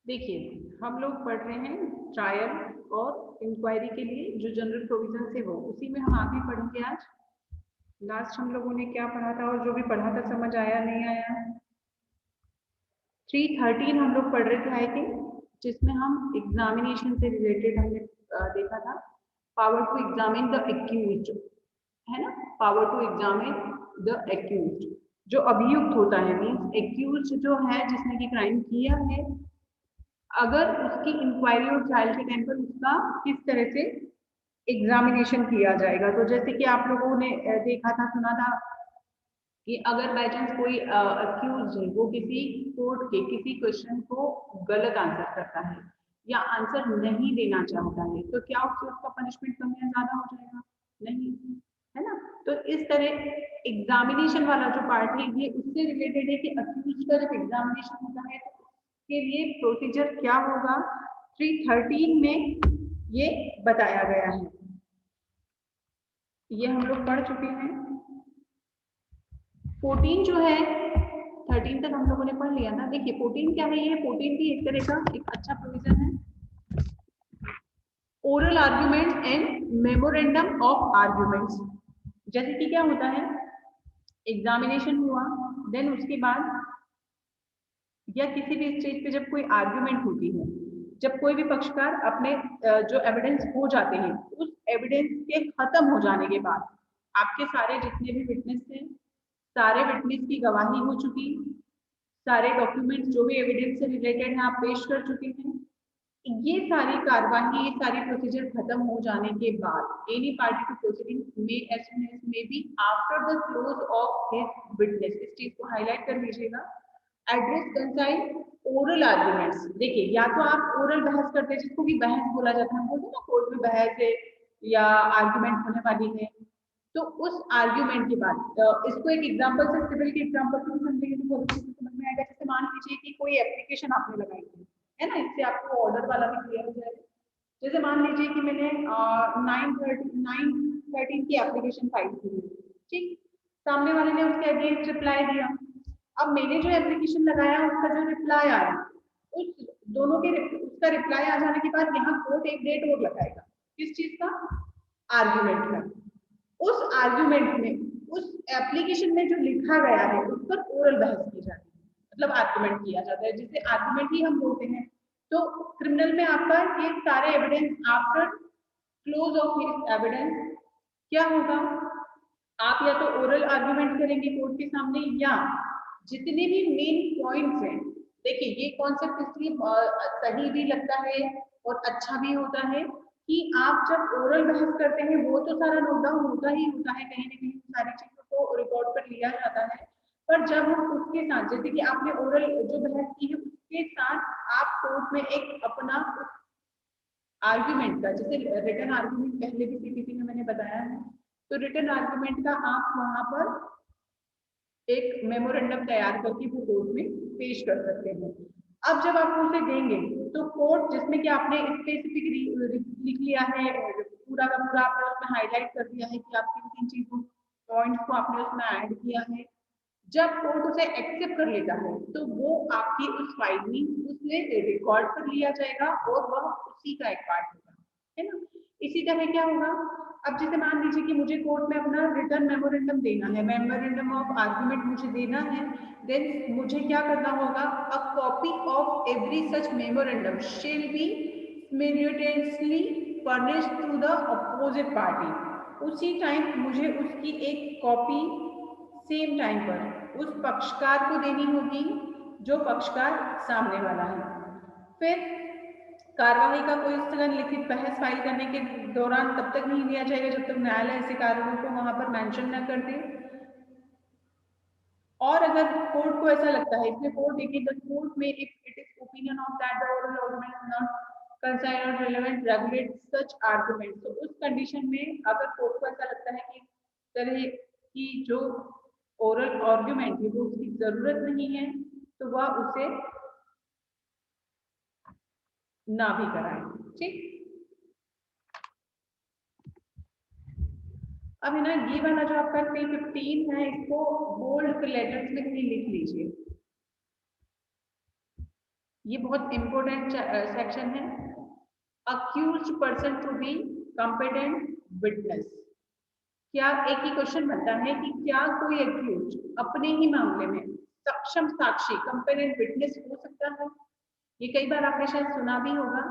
देखिए, हम लोग पढ़ रहे हैं ट्रायल और इंक्वायरी के लिए जो जनरल प्रोविजन है वो उसी में हम आगे पढ़ेंगे आज। लास्ट हम लोगों ने क्या पढ़ा था और जो भी पढ़ा था समझ आया नहीं आया? 313 हम लोग पढ़ रहे थे आई थिंक, जिसमें हम एग्जामिनेशन से रिलेटेड हमने देखा था। Power to examine the accused, है ना? Power to examine the accused, जो अभियुक्त होता है, मीन्स एक्यूज्ड जो है जिसने की क्राइम किया है, अगर उसकी इंक्वायरी और ट्रायल के टाइम पर उसका किस तरह से एग्जामिनेशन किया जाएगा। तो जैसे कि आप लोगों ने देखा था, सुना था कि अगर बाई चांस कोई अक्यूज है, वो किसी कोर्ट के किसी क्वेश्चन को गलत आंसर करता है या आंसर नहीं देना चाहता है, तो क्या उससे उसका पनिशमेंट कम या ज्यादा हो जाएगा? नहीं, है ना? तो इस तरह एग्जामिनेशन वाला जो पार्ट है ये उससे रिलेटेड है कि अक्यूज का जब एग्जामिनेशन होता है तो उसके लिए प्रोसीजर क्या होगा, 313 में ये बताया गया है। ये हम लोग पढ़ चुके हैं। 14 जो है, 13 तक हम लोगों ने पढ़ लिया था। देखिए 14 क्या है, ये 14 भी एक तरह का एक अच्छा प्रोविजन है। Oral argument and memorandum of arguments. जैसे कि क्या होता है, एग्जामिनेशन हुआ, देन उसके बाद या किसी भी स्टेज पे जब कोई आर्ग्यूमेंट होती है, जब कोई भी पक्षकार अपने जो एविडेंस हो जाते हैं, उस एविडेंस के खत्म हो जाने के बाद आपके सारे जितने भी विटनेस थे, सारे विटनेस की गवाही हो चुकी, सारे डॉक्यूमेंट्स जो भी एविडेंस से रिलेटेड है आप पेश कर चुके हैं, ये सारी कार्यवाही, ये सारी प्रोसीजर खत्म हो जाने के बाद any party to proceeding may as soon as may be after the close of his witness, इस चीज को हाईलाइट कर लीजिएगा, एड्रेस कंसाइन ओरल आर्ग्यूमेंट्स। देखिए, या तो आप ओरल बहस करते हैं जिसको भी बहस बोला जाता है, हम बोलते हैं ना कोर्ट में बहस है या आर्ग्यूमेंट होने वाली है, तो उस आर्ग्यूमेंट के बाद इसको एक एग्जांपल से, सिविल के एग्जांपल से समझेंगे तो बहुत अच्छे से समझ में आएगा। जैसे मान लीजिए कि कोई एप्लीकेशन आपने लगाई थी, है ना, इससे आपको ऑर्डर वाला भी क्लियर हो जाएगा। जैसे मान लीजिए कि मैंने 913 की एप्लीकेशन फाइल की, ठीक, सामने वाले ने उसके अगेंस्ट रिप्लाई दिया, अब मैंने जो एप्लीकेशन लगाया उसका जो रिप्लाई आया, उस दोनों के उसका रिप्लाई आ जाने के बाद यहाँ कोर्ट एक डेट और लगाएगा, किस चीज का? आर्ग्यूमेंट का। उस आर्ग्यूमेंट में, उस एप्लीकेशन में जो लिखा गया है उस पर ओरल बहस की जाती है, मतलब आर्ग्यूमेंट किया जाता है, जिसे आर्ग्यूमेंट ही हम बोलते हैं। तो क्रिमिनल में आपका ये सारे evidence after close of his evidence क्या होगा, आप या तो ओरल आर्ग्यूमेंट करेंगे कोर्ट के सामने, या जितने भी मेन पॉइंट्स हैं, देखिए ये कॉन्सेप्ट इसलिए सही भी लगता है और अच्छा भी होता है कि आप जब ओरल बहस करते हैं वो तो सारा नोट डाउन होता ही होता है, कहीं ना कहीं सारी चीजों को रिकॉर्ड पर लिया जाता है, पर जब हम उसके साथ, जैसे कि आपने ओरल जो बहस की है उसके साथ आप कोर्ट में एक अपना आर्ग्यूमेंट का, जैसे रिटर्न आर्ग्यूमेंट पहले भी पीपीटी में मैंने बताया है, तो रिटर्न आर्ग्यूमेंट का आप वहां पर एक मेमोरेंडम तैयार करके वो कोर्ट में पेश कर सकते हैं। अब जब आप उसे देंगे तो कोर्ट, जिसमें कि आपने स्पेसिफिक लिख लिया है, पूरा का पूरा आपने उसमें हाईलाइट कर दिया है कि आप किन किन चीजों पॉइंट्स को आपने उसमें ऐड किया है, जब कोर्ट उसे एक्सेप्ट कर लेता है तो वो आपकी उस फाइल में उसमें रिकॉर्ड कर लिया जाएगा और वह उसी का एक पार्ट होगा, है ना? इसी तरह क्या होगा, अब जैसे मान लीजिए कि मुझे कोर्ट में अपना रिटर्न मेमोरेंडम देना है, मेमोरेंडम ऑफ आर्ग्यूमेंट मुझे देना है, देन मुझे क्या करना होगा, a copy of every such memorandum shall be simultaneously furnished to the opposite party. उसी टाइम मुझे उसकी एक कॉपी सेम टाइम पर उस पक्षकार को देनी होगी जो पक्षकार सामने वाला है। फिर कार्यवाही का कोई स्थगन लिखित बहस फाइल करने के दौरान तब तक नहीं दिया जाएगा जब तक न्यायालय ऐसे कारणों को वहां पर मेंशन न कर दे, और अगर कोर्ट को ऐसा लगता है, इसमें कोर्ट देखिए, द कोर्ट में if it is opinion of that the oral argument not consign और रिलेवेंट रेगुलेट सच आर्गुमेंट, तो उस कंडीशन में अगर कोर्ट को ऐसा लगता है कि तरह की जो ओरल आर्ग्यूमेंट है वो उसकी जरूरत नहीं है, तो वह उसे ना भी कराए, ठीक। अब है ना, ये वाला जो आपका 315 है, इसको बोल्ड लेटर्स में कहीं लिख लीजिए। ये बहुत इंपॉर्टेंट सेक्शन है। Accused person to be competent witness. क्या एक ही क्वेश्चन बनता है कि क्या कोई अक्यूज अपने ही मामले में सक्षम साक्षी कॉम्पिटेंट विटनेस हो सकता है? ये कई बार आपने शायद सुना भी होगा।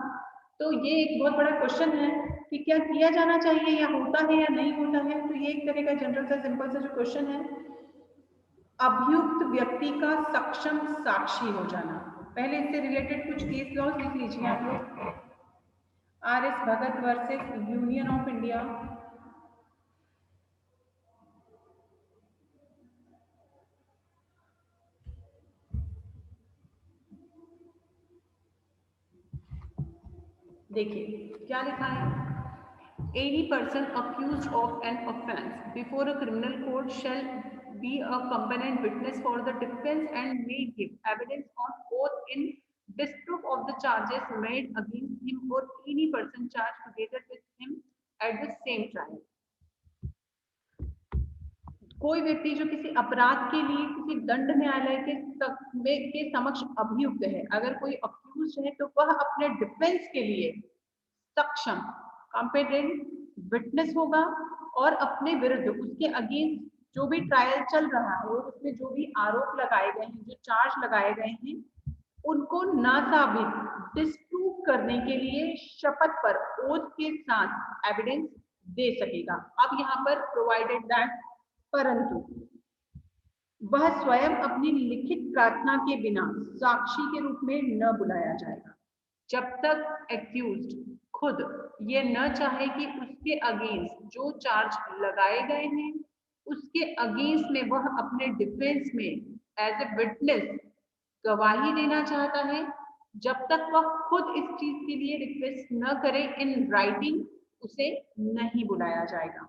तो ये एक बहुत बड़ा क्वेश्चन है कि क्या किया जाना चाहिए या होता है या नहीं होता है। तो ये एक तरह का जनरल सा सिंपल सा जो क्वेश्चन है, अभियुक्त व्यक्ति का सक्षम साक्षी हो जाना। पहले इससे रिलेटेड कुछ केस लॉज लिख लीजिए आप लोग। RS Bhagat versus union of India, देखिए क्या लिखा है। Any person accused of an offence before a criminal court shall be a competent witness for the defense and may give evidence on oath in disproof of the charges made against him or any person charged together with him at the same trial. कोई व्यक्ति जो किसी अपराध के लिए किसी दंड न्यायालय के समक्ष अभियुक्त है, अगर कोई अक्यूज है तो वह अपने डिफेंस के लिए सक्षम कॉम्पिटेंट विटनेस होगा और अपने विरुद्ध उसके अगेंस्ट जो भी ट्रायल चल रहा है और उसमें जो भी आरोप लगाए गए हैं, जो चार्ज लगाए गए हैं, उनको नासाबित डिस्प्रूव करने के लिए शपथ पर ओथ के साथ एविडेंस दे सकेगा। अब यहाँ पर प्रोवाइडेड दैट परंतु वह स्वयं अपनी लिखित प्रार्थना के बिना साक्षी के रूप में न बुलाया जाएगा। जब तक एक्यूज्ड खुद ये न चाहे कि उसके अगेंस्ट जो चार्ज लगाए गए हैं उसके अगेंस्ट में वह अपने डिफेंस में एज ए विटनेस गवाही देना चाहता है, जब तक वह खुद इस चीज के लिए रिक्वेस्ट न करे इन राइटिंग, उसे नहीं बुलाया जाएगा।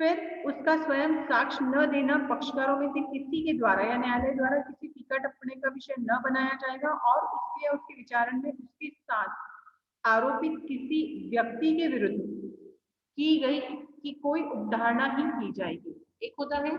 फिर उसका स्वयं साक्ष्य न देना पक्षकारों में से किसी के द्वारा या न्यायालय द्वारा किसी टीका टिप्पणी का विषय न बनाया जाएगा और उसके या उसके विचारण में उसके साथ आरोपित किसी व्यक्ति के विरुद्ध की गई कि कोई उदाहरणा ही की जाएगी। एक होता है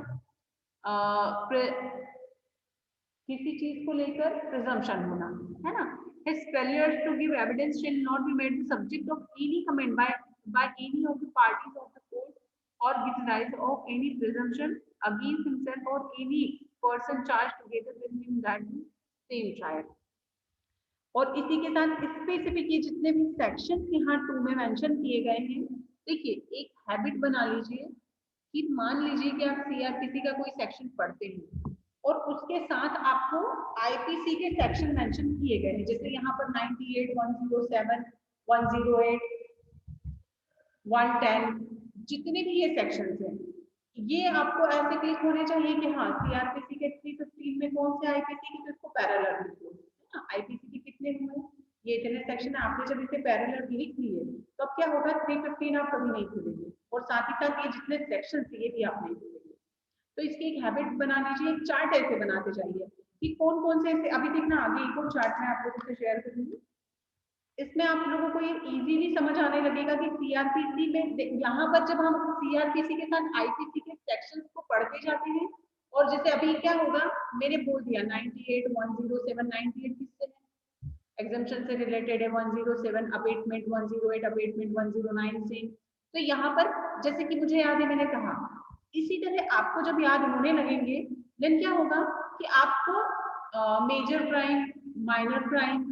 किसी चीज को लेकर प्रिजम्पशन होना, है ना। His failure to give evidence shall not be made the subject of any comment by any of the parties of the court or give rise of any presumption against himself or any person charged together with him that same trial। और इसी के साथ specific ये जितने भी section यहाँ 2 में mention किए गए हैं, देखिए एक हैबिट बना लीजिए कि मान लीजिए कि आप CRPC का कोई सेक्शन पढ़ते हैं और उसके साथ आपको IPC के सेक्शन मेंशन किए गए हैं, जैसे यहाँ पर 98, 107, 108, 110 जितने भी ये सेक्शंस हैं, ये आपको ऐसे क्लिक होने चाहिए कि हाँ CRPC के 315 में कौन से IPC की, तो इसको पैरेलल लिखो, है ना। IPC के कितने हुए, ये इतने सेक्शन है, आपने जब इसे पैरेलल लिख लिए तो अब क्या होगा 315 आप कभी नहीं खोलेंगे और साथ ही साथ ये जितने सेक्शन थे ये भी आप नहीं खोलेंगे। तो इसकी एक हैबिट बना लीजिए, एक चार्ट ऐसे बनाते जाइए कि कौन कौन से ऐसे, अभी देखना आगे एक और चार्ट में आप लोगों से शेयर करूंगी, इसमें आप लोगों को ये इजीली समझ आने लगेगा कि CRPC में यहाँ पर जब हम CRPC के साथ IPC के सेक्शंस को पढ़ते जाते हैं और जैसे अभी क्या होगा, मैंने बोल दिया 98, 107, 98 किससे है, एग्जम्पशन से रिलेटेड है, 107 अबेटमेंट, 108 अबेटमेंट, 109 से। तो यहाँ पर जैसे कि मुझे याद है मैंने कहा, इसी तरह आपको जब याद होने लगेंगे देन क्या होगा कि आपको मेजर क्राइम, माइनर क्राइम,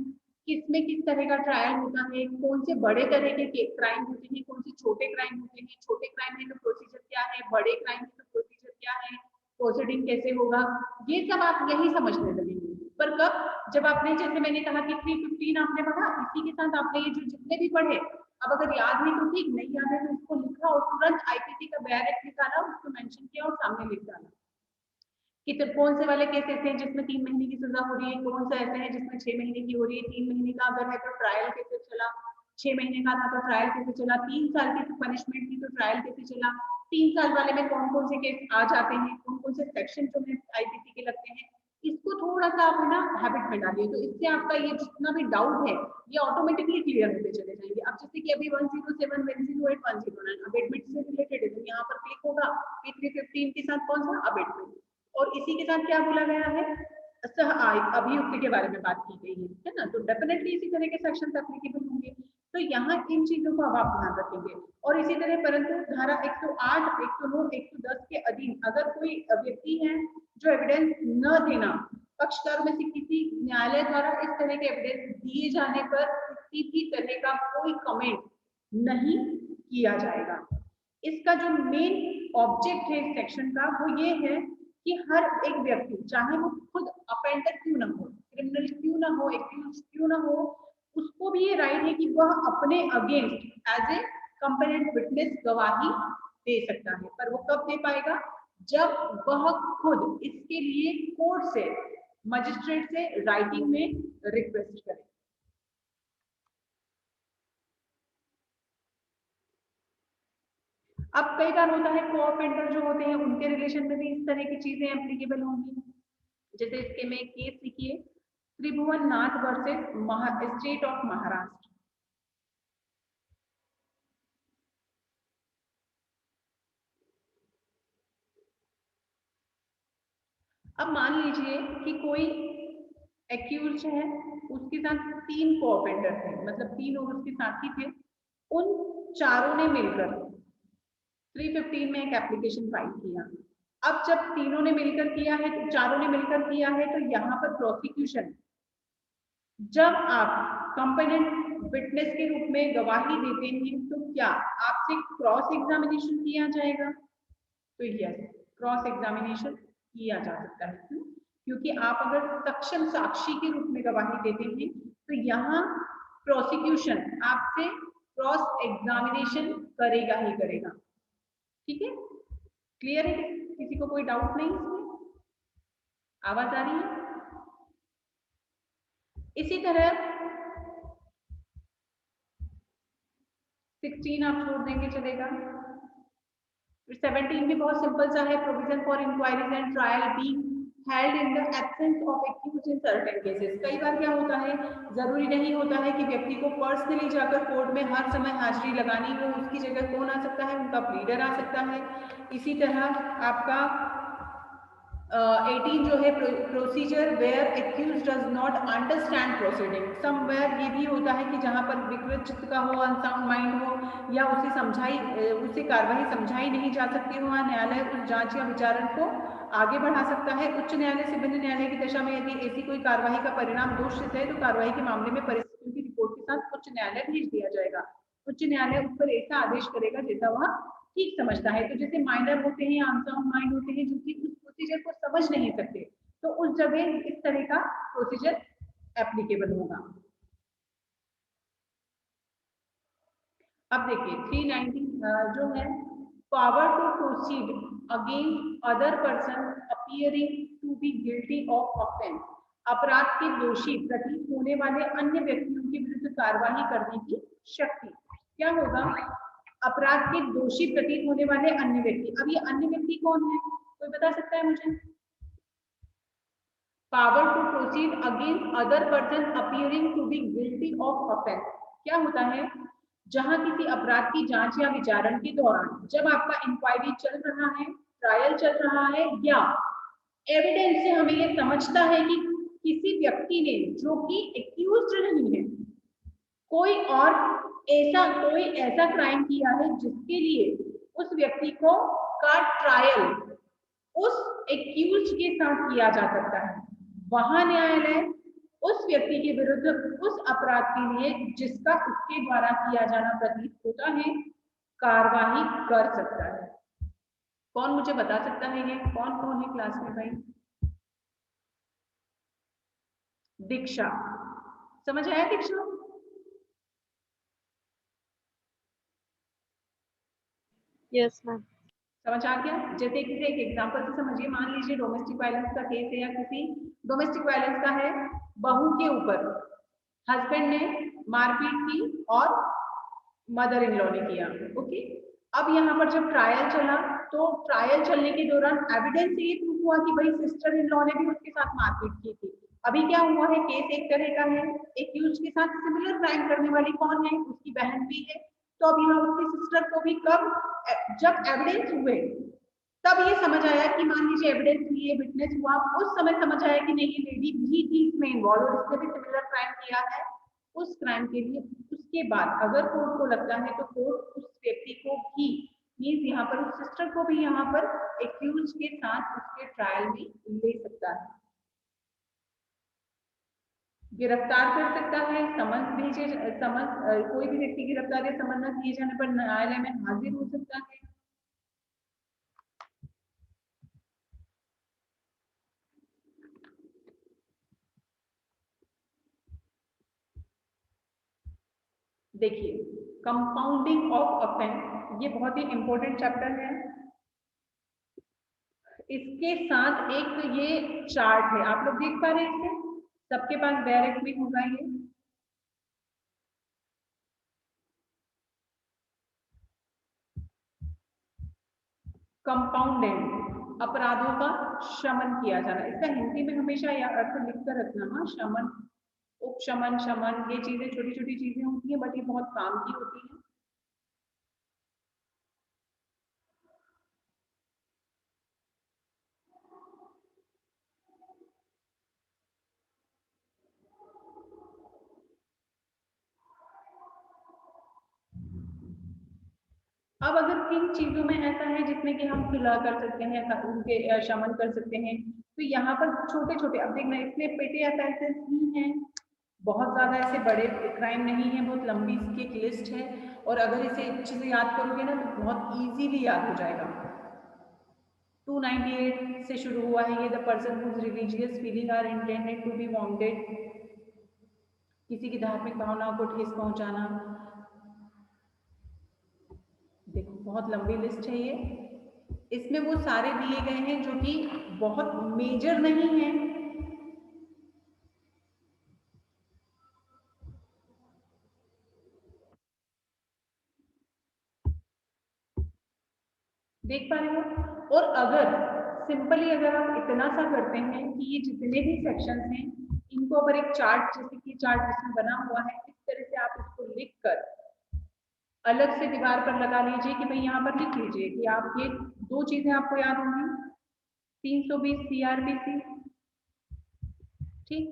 किसमें किस तरह का ट्रायल होता है, कौन से बड़े तरह के क्राइम होते हैं, कौन से छोटे क्राइम होते हैं, छोटे क्राइम में तो प्रोसीजर क्या है, बड़े क्राइम में तो प्रोसीजर क्या है, प्रोसीडिंग कैसे होगा, ये सब आप यही समझने लगेंगे। पर कब, जब आपने जैसे मैंने कहा कि 315 आपने पढ़ा, इसी के साथ आपने ये जो जितने भी पढ़े, अब अगर याद नहीं तो ठीक, नहीं याद है तो इसको लिखा और तुरंत IPC का बैरिक निकाला, उसको मेंशन किया और सामने लिख डाला कि तो कौन से वाले केसेस हैं जिसमें 3 महीने की सजा हो रही है, कौन सा ऐसे है जिसमें 6 महीने की हो रही है, 3 महीने का अगर है तो ट्रायल कैसे चला, 6 महीने का था तो ट्रायल कैसे चला, 3 साल की तो पनिशमेंट थी तो ट्रायल कैसे चला, 3 साल वाले में कौन कौन से केस आ जाते हैं, कौन कौन से सेक्शन जो है IPC के लगते हैं, इसको थोड़ा सा आप ना हैबिट में डालिए, तो इससे आपका ये जितना भी डाउट है ये ऑटोमेटिकली क्लियर होते चले जाएंगे। अब जैसे कि अभी 107, 108, 109 अबेटमेंट से रिलेटेड है, तो यहाँ पर क्लिक होगा कि 315 के साथ कौन सा अबेटमेंट, और इसी के साथ क्या बोला गया है अभियुक्त के बारे में बात की गई है ना, तो डेफिनेटली इसी तरह के सेक्शन एप्लीकेबल होंगे। तो यहाँ इन चीजों को अब आप ध्यान रखेंगे। और इसी तरह परंतु धारा 108, 109, 110 के अधीन अगर कोई व्यक्ति है जो एविडेंस न देना, पक्षकारों में से किसी न्यायालय द्वारा इस तरह के एविडेंस दिए जाने पर किसी भी तरह का कोई कमेंट नहीं किया जाएगा। इसका जो मेन ऑब्जेक्ट है इस सेक्शन का वो ये है कि हर एक व्यक्ति, चाहे वो खुद अफेंडर क्यों ना हो, क्रिमिनल क्यों ना हो, एक्यूज क्यों ना हो, उसको भी ये राइट है कि वह अपने अगेंस्ट एज ए कंपेरेंट विटनेस गवाही दे सकता है। पर वो कब दे पाएगा? जब वह खुद इसके लिए कोर्ट से, मजिस्ट्रेट से राइटिंग में रिक्वेस्ट करे। अब कई बार होता है को ऑफेंडर जो होते हैं उनके रिलेशन में भी इस तरह की चीजें एप्लीकेबल होंगी। जैसे इसके में केस लिखिए, त्रिभुवन नाथ वर्सेस स्टेट ऑफ महाराष्ट्र। अब मान लीजिए कि कोई एक्यूज है, उसके साथ 3 को ऑफेंडर थे, मतलब 3 और उसके साथी थे, उन चारों ने मिलकर 315 में एक एप्लीकेशन फाइल किया। अब जब तीनों ने मिलकर किया है, तो चारों ने मिलकर किया है, तो यहाँ पर प्रोसिक्यूशन, जब आप कंपेडेंट विटनेस के रूप में गवाही देते हैं तो क्या आपसे क्रॉस एग्जामिनेशन किया जाएगा? तो यस, क्रॉस एग्जामिनेशन किया जा सकता है। क्यों? क्योंकि आप अगर सक्षम साक्षी के रूप में गवाही देते हैं तो यहाँ प्रोसिक्यूशन आपसे क्रॉस एग्जामिनेशन करेगा ही करेगा। ठीक है, क्लियर है? किसी को कोई डाउट नहीं इसमें? आवाज आ रही है? इसी तरह 16 आप छोड़ देंगे चलेगा। 17 भी बहुत सिंपल सा है, provision for inquiries and trial be held in the absence of accused in certain cases. कई बार क्या होता है, जरूरी नहीं होता है कि व्यक्ति को पर्सनली जाकर कोर्ट में हर समय हाजिरी लगानी हो, उसकी जगह कौन आ सकता है? उनका प्लीडर आ सकता है। इसी तरह आपका 18 जो है procedure where accused does not understand proceeding. Somewhere ये भी होता है कि जहां पर विकृत चित्त का हो, अनसाउंड माइंड हो, या उसे कार्रवाई समझाई नहीं जा सकती हो, न्यायालय उस जांच या विचारण को आगे बढ़ा सकता है। उच्च न्यायालय से भिन्न न्यायालय की दशा में यदि ऐसी कोई कार्रवाई का परिणाम दोषित है तो कार्रवाई के मामले में परिस्थितियों की रिपोर्ट के साथ उच्च न्यायालय भेज दिया जाएगा। उच्च न्यायालय उस पर ऐसा आदेश करेगा जैसा वह ठीक समझता है। तो जैसे माइनर होते हैं या अनसाउंड माइंड होते हैं जो कि उस प्रोसीजर को समझ नहीं सकते, तो उस जगह इस तरह का प्रोसीजर एप्लीकेबल होगा। अब देखिए 390 जो है, power to proceed against other person appearing to be guilty of offence. अपराध के दोषी प्रतीत होने वाले अन्य व्यक्तियों के विरुद्ध कार्रवाई करने की शक्ति। क्या होगा? अपराध के दोषी प्रतीत होने वाले अन्य व्यक्ति। अब ये अन्य व्यक्ति कौन है? कोई बता सकता है मुझे? Power to proceed against other person appearing to be guilty of offence. क्या होता है? जहां किसी अपराध की जांच या विचारण के दौरान, जब आपका इंक्वायरी चल रहा है, ट्रायल चल रहा है, या एविडेंस से हमें ये समझता है कि किसी व्यक्ति ने, जो कि एक्यूज्ड नहीं है, कोई ऐसा क्राइम किया है जिसके लिए उस व्यक्ति को का ट्रायल उस एक्यूज्ड के साथ किया जा सकता है, वहां न्यायालय उस व्यक्ति के विरुद्ध उस अपराध के लिए जिसका उसके द्वारा किया जाना प्रतीत होता है कार्रवाई कर सकता है। कौन मुझे बता सकता है ये कौन कौन है क्लास में? भाई दीक्षा, समझ आया दीक्षा? Yes ma'am. समझ आ गया? जैसे कि एक एग्जांपल से समझिए, मान लीजिए डोमेस्टिक वायलेंस का केस है, या किसी डोमेस्टिक वायलेंस का है, बहू के ऊपर हस्बैंड ने मारपीट की और मदर इन लॉ ने किया। ओके, अब यहाँ पर जब ट्रायल चला, तो ट्रायल चलने के दौरान एविडेंस से ये प्रूफ हुआ कि भाई सिस्टर इन लॉ ने भी उसके साथ मारपीट की थी। अभी क्या हुआ है, केस एक तरह का है, एक्यूज के साथ सिमिलर क्राइम करने वाली कौन है? उसकी बहन भी है। तो अब यहाँ उसकी सिस्टर को भी कब, जब एविडेंस हुए तब ये समझ आया कि मान लीजिए एविडेंस लिए, विटनेस हुआ, उस समय समझ आया कि नहीं ये लेडी भी थी इसमें इन्वॉल्व और इसने भी सिमिलर क्राइम किया है। उस क्राइम के लिए उसके बाद अगर कोर्ट को लगता है तो कोर्ट उस व्यक्ति को भी मीन्स यहाँ पर उस सिस्टर को भी यहाँ पर एक्यूज के साथ उसके ट्रायल में ले सकता है, गिरफ्तार कर सकता है, समन्स भेजे, समन्स कोई भी व्यक्ति गिरफ्तार या समन न किए जाने पर न्यायालय में हाजिर हो सकता है। देखिए कंपाउंडिंग ऑफ ऑफेंस ये बहुत ही इंपॉर्टेंट चैप्टर है। इसके साथ एक ये चार्ट है, आप लोग देख पा रहे हैं इसे, सबके पास डायरेक्ट में होगा ये। कंपाउंडेड अपराधों का शमन किया जाना, इसका हिंदी में हमेशा यह अर्थ लिखकर रखना, हाँ शमन, उपशमन, शमन, ये चीजें छोटी छोटी चीजें होती है बट ये बहुत काम की होती है। अब अगर किन चीजों में ऐसा है जिसमें कि हम सुलह कर सकते हैं, उनके शमन कर सकते हैं, तो यहाँ पर छोटे छोटे, अब देखना इसमें पेटे ऑफेंसेस ही हैं, बहुत ज्यादा ऐसे बड़े क्राइम नहीं है, बहुत लंबी इसकी एक लिस्ट है और अगर इसे अच्छे से याद करोगे ना तो बहुत इजीली याद हो जाएगा। 298 से शुरू हुआ है ये, the person whose religious feeling are intended to be wanted, किसी की धार्मिक भावनाओं को ठेस पहुंचाना। देखो बहुत लंबी लिस्ट है ये, इसमें वो सारे दिए गए हैं जो कि बहुत मेजर नहीं है। देख पा रहे हो, और अगर सिंपली अगर आप इतना सा करते हैं कि ये जितने भी सेक्शंस हैं इनको अगर एक चार्ट, जैसे कि चार्ट जिसमें बना हुआ है इस तरह से आप इसको लिख कर अलग से दीवार पर लगा लीजिए कि भाई यहाँ पर लिख लीजिए कि आप ये दो चीजें आपको याद होंगी, 320 सीआरपीसी, ठीक,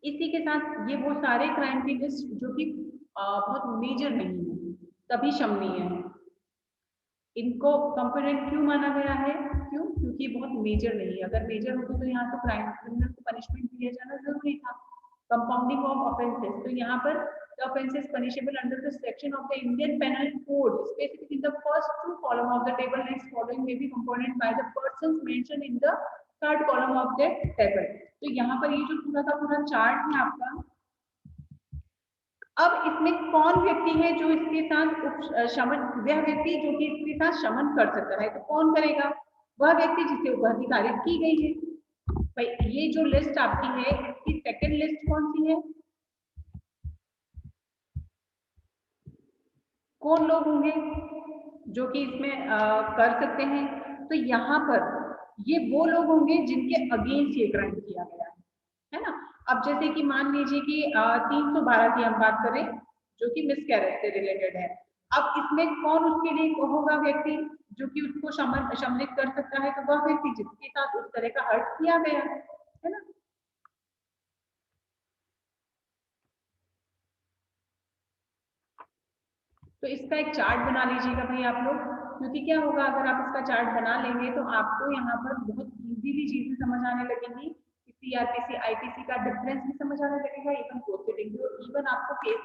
इसी के साथ ये वो सारे क्राइम की लिस्ट जो कि बहुत मेजर नहीं है तभी शमनीय है। इनको कंपोनेंट क्यों माना गया है, क्यों, क्योंकि बहुत मेजर नहीं है, अगर मेजर होते तो यहाँ तो क्राइम क्रिमिनल को पनिशमेंट दिया जाना जरूरी था। कंपाउंडिंग ऑफ ऑफेंसेस, तो यहाँ पर the offenses punishable under the section of the Indian Penal Code specific in the first two column of the table next following may be component by the persons mentioned in the third column of the table। तो यहाँ पर ये जो पूरा का पूरा chart है आपका, अब इसमें कौन व्यक्ति है जो इसके साथ शमन, वह व्यक्ति जो कि इसके साथ शमन कर सकता है, तो कौन करेगा, वह व्यक्ति जिसे उपअधिकारित की गई है। भाई ये जो लिस्ट आपकी है इसकी सेकंड लिस्ट कौन सी है, कौन लोग होंगे जो कि इसमें कर सकते हैं, तो यहाँ पर ये वो लोग होंगे जिनके अगेंस्ट ये क्राइम किया गया है ना। अब जैसे कि मान लीजिए कि 312 की हम बात करें जो कि मिसकैरेज से रिलेटेड है, अब इसमें कौन उसके लिए होगा व्यक्ति जो कि उसको सम्मिलित कर सकता है, तो वह व्यक्ति जिसके साथ उस तरह का हर्ट किया गया है ना। तो इसका एक चार्ट बना लीजिएगा भाई आप लोग, क्योंकि क्या होगा अगर आप इसका चार्ट बना लेंगे तो आपको यहाँ पर बहुत इजीली चीजें समझ आने लगेंगी, सीआरपीसी आईपीसी का डिफरेंस भी समझ आने लगेगा, इवन प्रोसीडिंग, इवन आपको केस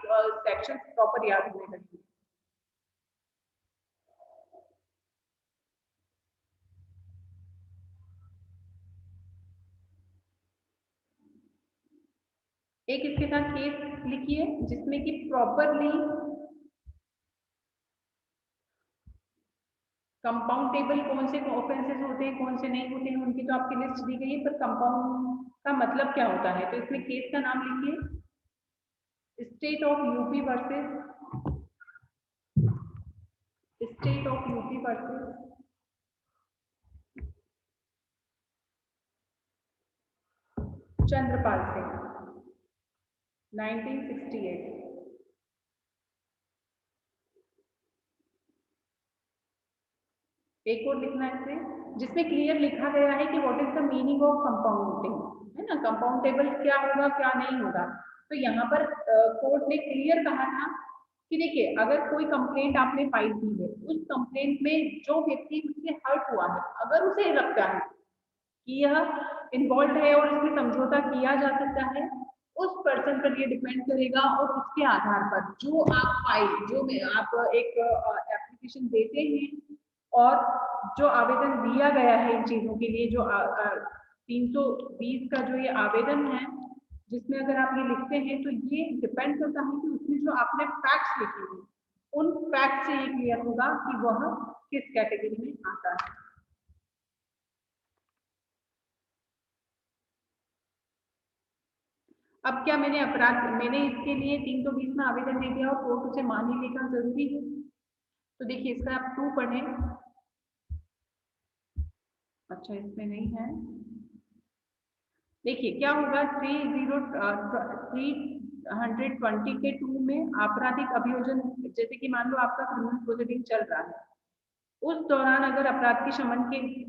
सेक्शन प्रॉपर याद होने लगेंगे। एक इसके साथ केस लिखिए जिसमें कि प्रॉपरली कंपाउंडेबल कौन से ऑफेंसेस होते हैं कौन से नहीं होते हैं उनकी तो आपकी लिस्ट दी गई है, पर कंपाउंड का मतलब क्या होता है, तो इसमें केस का नाम लिखिए, state of UP versus, state of UP versus Chandrapal Singh 1968। एक और लिखना है इसे, जिसमें क्लियर लिखा गया है कि what is the meaning of compounding, है ना, कंपाउंडेबल क्या होगा क्या नहीं होगा। तो यहाँ पर कोर्ट ने क्लियर कहा था कि देखिए अगर कोई कंप्लेंट आपने फाइल की है, उस कंप्लेंट में जो व्यक्ति उससे हर्ट हुआ है, अगर उसे लगता है कि यह इन्वॉल्व है और इसमें समझौता किया जा सकता है, उस पर्सन पर ये डिपेंड करेगा और उसके आधार पर जो आप फाइल जो में आप एक एप्लीकेशन देते हैं और जो आवेदन दिया गया है इन चीजों के लिए, जो 320 का जो ये आवेदन है, जिसमें अगर आप ये लिखते हैं तो ये डिपेंड करता है कि उसमें जो आपने फैक्ट्स लिखे हैं उन फैक्ट से ये क्लियर होगा कि वह किस कैटेगरी में आता है। अब क्या मैंने इसके लिए 320 में आवेदन दे दिया और कोर्ट उसे मान ही लेगा जरूरी है? तो देखिए इसका आप 2 पढ़ें। अच्छा इसमें नहीं है। देखिए क्या होगा 320 के 2 में आपराधिक अभियोजन, जैसे कि मान लो आपका क्रिमिनल प्रोसीडिंग चल रहा है, उस दौरान अगर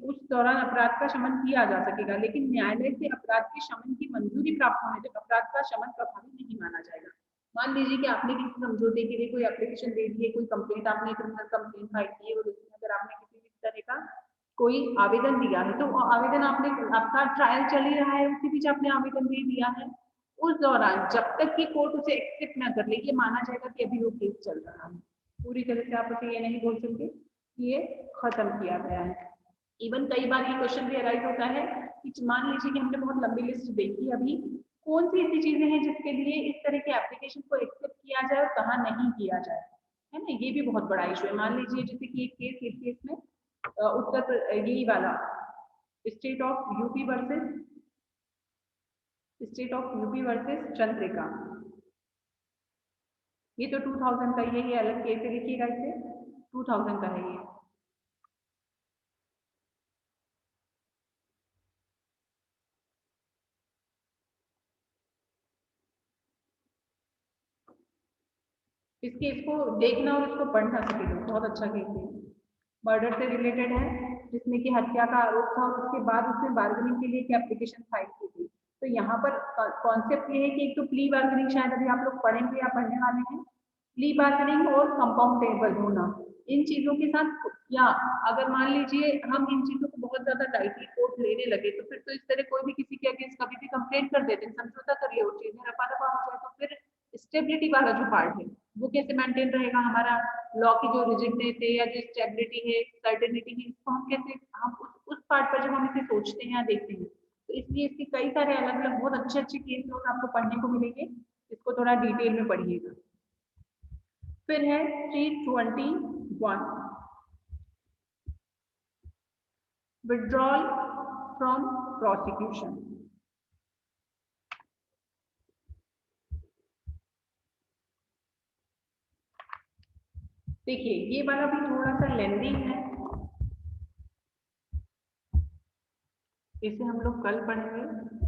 उस दौरान अपराध का शमन किया जा सकेगा, लेकिन न्यायालय से अपराध के शमन की मंजूरी प्राप्त होने तक अपराध का शमन प्रभावी नहीं माना जाएगा। मान लीजिए कि आपने किसी समझौते के लिए कोई एप्लीकेशन दे दी है, कोई कंप्लेंट आपने क्रिमिनल कंप्लेंट फाइल की है और उसमें अगर आपने किसी भी तरह का कोई आवेदन दिया है, तो आवेदन आपका ट्रायल चल ही रहा है, उसके बीच आपने आवेदन दे दिया है, उस दौरान जब तक कि कोर्ट उसे एक्सेप्ट ना कर ले, ये माना जाएगा कि अभी वो केस चल रहा है। पूरी तरह से आप उसे ये नहीं बोल सकते ये खत्म किया गया है। इवन कई बार ये क्वेश्चन भी अराइज होता है कि मान लीजिए कि हमने बहुत लंबी लिस्ट देखी, अभी कौन सी ऐसी चीजें हैं जिसके लिए इस तरह के एप्लीकेशन को एक्सेप्ट किया जाए और कहाँ नहीं किया जाए, है ना, ये भी बहुत बड़ा इशू है। मान लीजिए जैसे कि एक केस में यही वाला state of UP versus Chandrika, ये तो 2000 का ही है, ये अलग केस है, देखिएगा इसे 2000 का है ये। इस केस को देखना और इसको पढ़ना सके तो बहुत अच्छा केस है, मर्डर से रिलेटेड है, जिसमें कि हत्या का आरोप था और उसके बाद उसने बार्गेनिंग के लिए एक एप्लीकेशन फाइल की थी। तो यहाँ पर कॉन्सेप्ट ये है कि एक तो प्ली बार्गेनिंग शायद अभी आप लोग पढ़ेंगे या पढ़ने वाले हैं, प्ली बार्गेनिंग और कंपाउंडेबल होना, इन चीजों के साथ, या अगर मान लीजिए हम इन चीजों को बहुत ज्यादा टाइटली कोर्ट लेने लगे तो फिर तो इस तरह कोई भी किसी के अगेंस्ट कभी भी कंप्लेंट कर देते हैं, समझौता कर ले और चीजें रफा दफा हो जाए, तो फिर स्टेबिलिटी वाला जो पार्ट है वो कैसे मेंटेन रहेगा, हमारा लॉ की जो रिजिडनेस है या जो स्टेबिलिटी है, सर्टेनिटी है, इसको हम कैसे, हम उस पार्ट पर जब हम इसे सोचते हैं या देखते हैं, तो इसलिए इसके कई सारे अलग अलग बहुत अच्छे अच्छे केस नोट आपको पढ़ने को मिलेंगे, इसको थोड़ा डिटेल में पढ़िएगा। फिर है 321 विड्रॉल फ्रॉम प्रोसिक्यूशन। देखिए ये वाला भी थोड़ा सा लेंदी है, इसे हम लोग कल पढ़ेंगे।